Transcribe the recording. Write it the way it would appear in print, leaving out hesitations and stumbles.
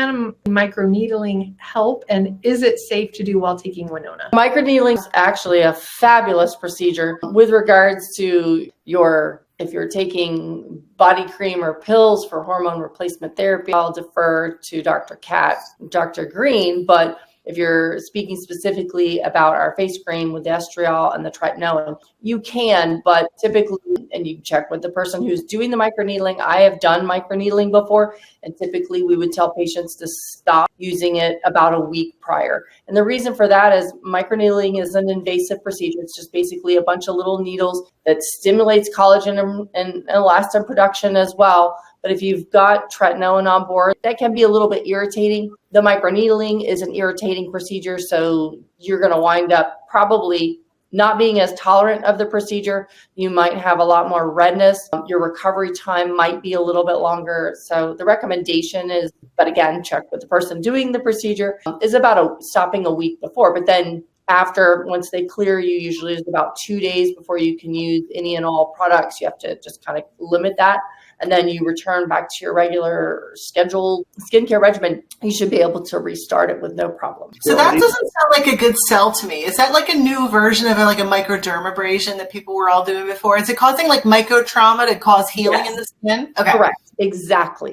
can microneedling help, and is it safe to do while taking Winona? Microneedling is actually a fabulous procedure with regards to if you're taking body cream or pills for hormone replacement therapy. I'll defer to Dr. Kat, Dr. Green, but if you're speaking specifically about our face cream with the estriol and the tretinoin, you can, but typically, and you check with the person who's doing the microneedling. I have done microneedling before, and typically we would tell patients to stop using it about a week prior. And the reason for that is microneedling is an invasive procedure. It's just basically a bunch of little needles that stimulates collagen and elastin production as well. But if you've got tretinoin on board, that can be a little bit irritating. The microneedling is an irritating procedure, so you're going to wind up probably not being as tolerant of the procedure. You might have a lot more redness. Your recovery time might be a little bit longer. So the recommendation is, but again, check with the person doing the procedure, is about stopping a week before. But then after, once they clear you, usually is about 2 days before you can use any and all products. You have to just kind of limit that. And then you return back to your regular scheduled skincare regimen. You should be able to restart it with no problem. So that doesn't sound like a good sell to me. Is that like a new version of like a microdermabrasion that people were all doing before? Is it causing like micro trauma to cause healing in the skin? Okay. Correct. Exactly.